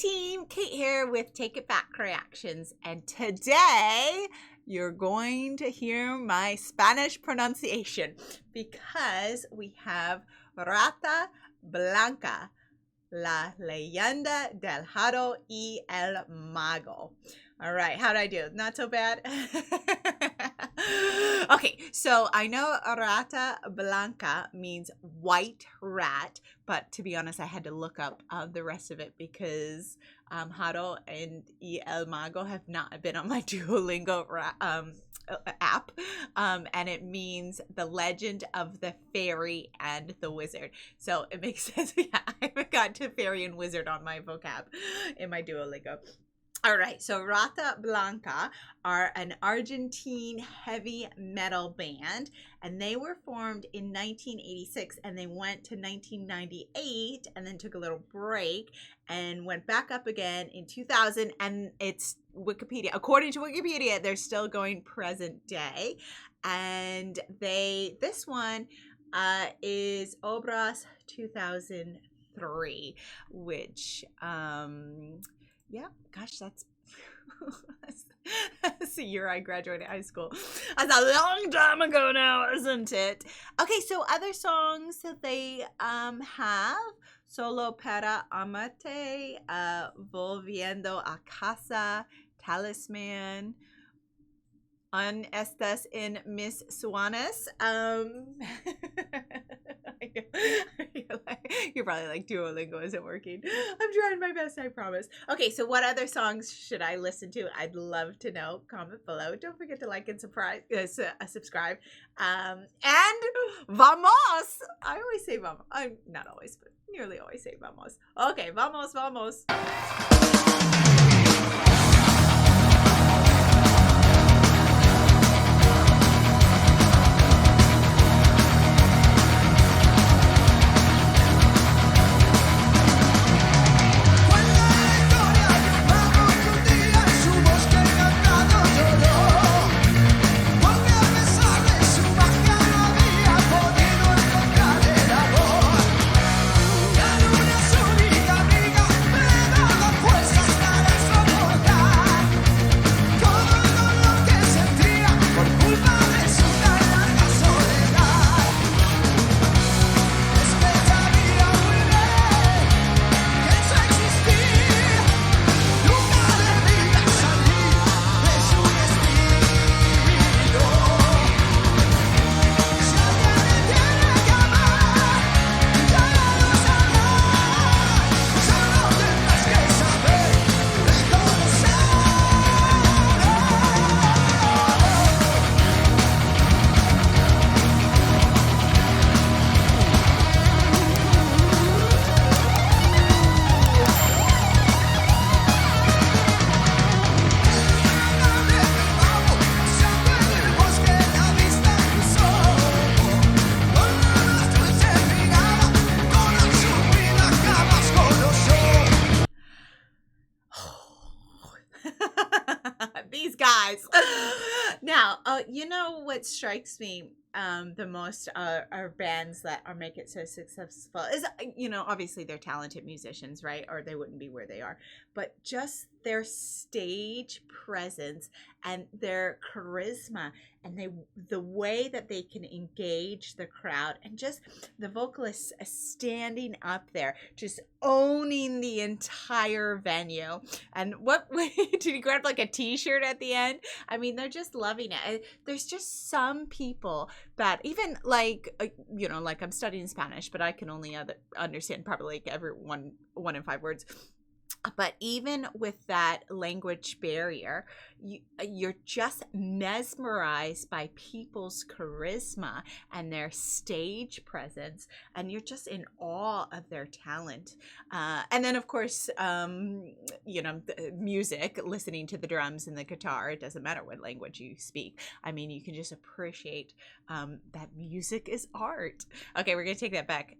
team, Kate here with Take It Back Reactions, and today you're going to hear my Spanish pronunciation because we have Rata Blanca, La Leyenda del Hada y el Mago. All right, how'd I do? Not so bad? Okay, so I know Rata Blanca means white rat, but to be honest, I had to look up the rest of it because Hada and el Mago have not been on my Duolingo app, and it means the legend of the fairy and the wizard. So it makes sense. Yeah, I haven't got to fairy and wizard on my vocab in my Duolingo. All right, so Rata Blanca are an Argentine heavy metal band, and they were formed in 1986, and they went to 1998, and then took a little break, and went back up again in 2000, and it's Wikipedia. According to Wikipedia, they're still going present day, and this one is Obras 2003, which, yeah, gosh, that's the year I graduated high school. That's a long time ago now, isn't it? Okay, so other songs that they have: Solo para amarte, Volviendo a casa, Talisman, Un estas en mis sueños. You're probably like, Duolingo isn't working. I'm trying my best, I promise. Okay, so what other songs should I listen to? I'd love to know. Comment below. Don't forget to like and subscribe. And vamos! I always say vamos. I'm not always, but nearly always say vamos. Okay, vamos, vamos. These guys. Now, you know what strikes me the most are bands that make it so successful is, you know, obviously they're talented musicians, right? Or they wouldn't be where they are. But just their stage presence and their charisma and the way that they can engage the crowd, and just the vocalists standing up there, just owning the entire venue. And what did you grab like a t-shirt at the end? I mean, they're just loving it. There's just some people that even like, you know, like I'm studying Spanish, but I can only understand probably like one in 5 words. But even with that language barrier, you're just mesmerized by people's charisma and their stage presence, and you're just in awe of their talent. And then, of course, you know, the music, listening to the drums and the guitar, it doesn't matter what language you speak. I mean, you can just appreciate that music is art. Okay, we're going to take that back.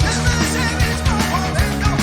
Desde ese mismo momento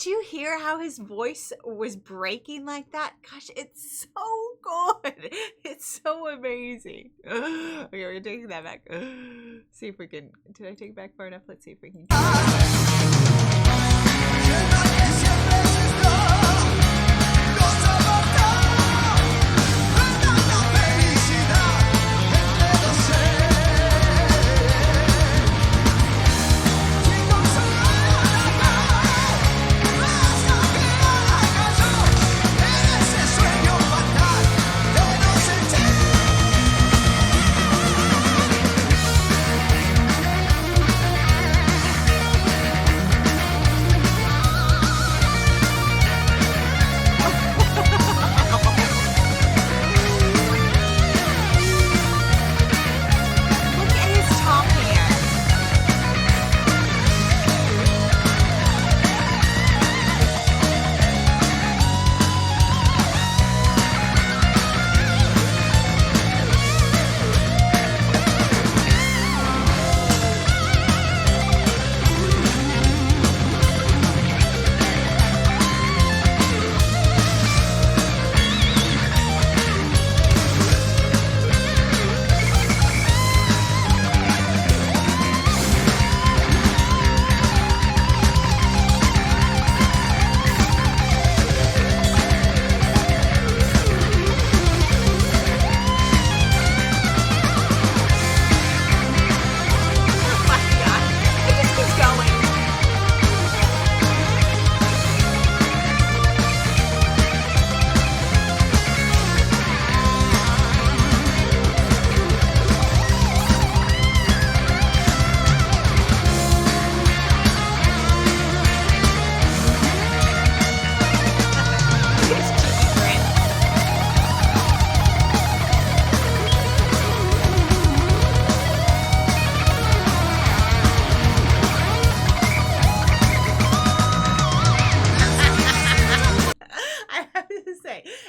do you hear how his voice was breaking like that? Gosh, it's so good. It's so amazing. Okay, we're taking that back. See if we can. Did I take it back far enough? Let's see if we can.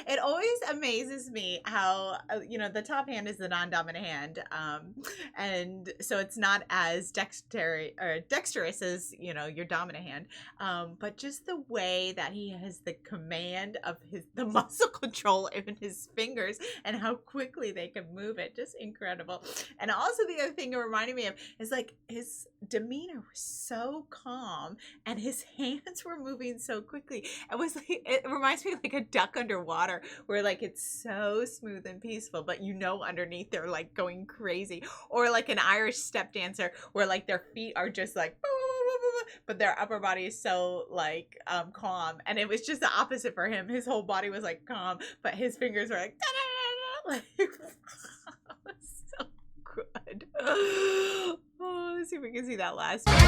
It always amazes me how the top hand is the non-dominant hand, and so it's not as dexterous as your dominant hand, but just the way that he has the command of the muscle control in his fingers and how quickly they can move it, just incredible. And also the other thing it reminded me of is like his demeanor was so calm and his hands were moving so quickly. It reminds me of like a duck underwater, where like it's so smooth and peaceful, but underneath they're like going crazy. Or like an Irish step dancer, where like their feet are just like, but their upper body is so like calm. And it was just the opposite for him. His whole body was like calm, but his fingers were like, like it was so good. Oh, let's see if we can see that last one.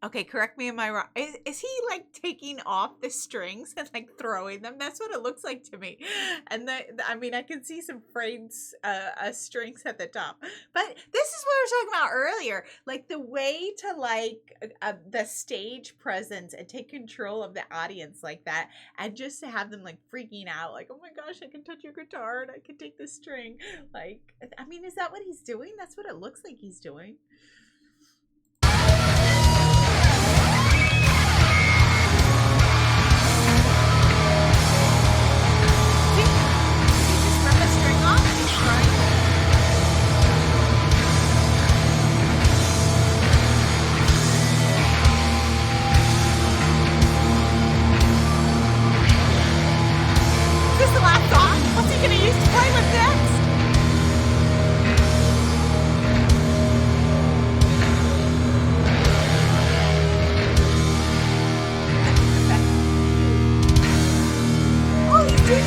Okay, correct me, am I wrong? Is he like taking off the strings and like throwing them? That's what it looks like to me. And I mean, I can see some frayed strings at the top. But this is what we were talking about earlier. Like the way to like the stage presence and take control of the audience like that, and just to have them like freaking out, like, oh my gosh, I can touch your guitar and I can take the string. Like, I mean, is that what he's doing? That's what it looks like he's doing.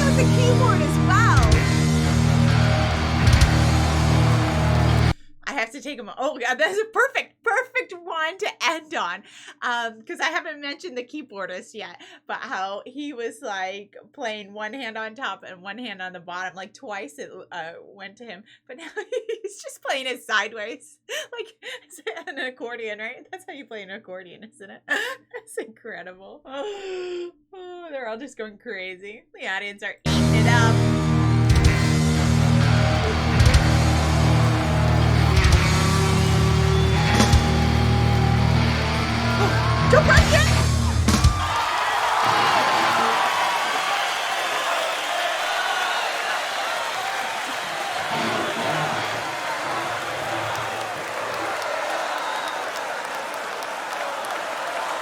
The keyboard as well. I have to take him. Oh God, that's a perfect one to end on. Because I haven't mentioned the keyboardist yet, but how he was like playing one hand on top and one hand on the bottom, like twice it went to him. But now he's just playing it sideways, like an accordion, right? That's how you play an accordion, isn't it? That's incredible. Oh, they're all just going crazy. The audience are eating it up. Don't break it!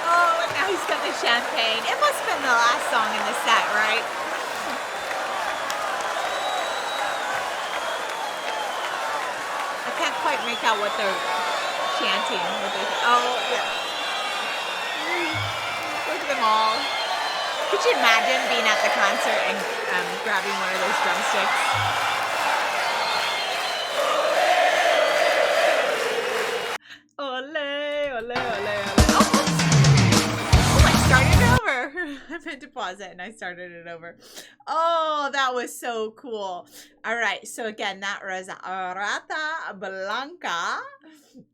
Oh, and now he's got the champagne. It must have been the last song in the set, right? I can't quite make out what they're chanting. Oh, yeah. Look at them all. Could you imagine being at the concert and grabbing one of those drumsticks? Ole, ole, ole, ole. Oh, I started it over. I meant to pause it and I started it over. Oh, that was so cool. All right. So again, that was Rata Blanca.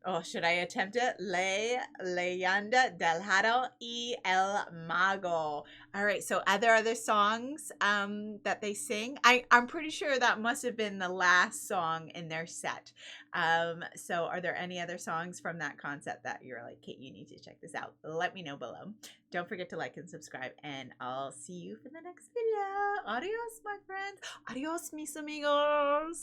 Oh, should I attempt it? Leyenda del Hada y el Mago. All right, so are there other songs that they sing? I'm pretty sure that must have been the last song in their set. So are there any other songs from that concert that you're like, Kate, you need to check this out? Let me know below. Don't forget to like and subscribe, and I'll see you for the next video. Adios, my friends. Adios, mis amigos.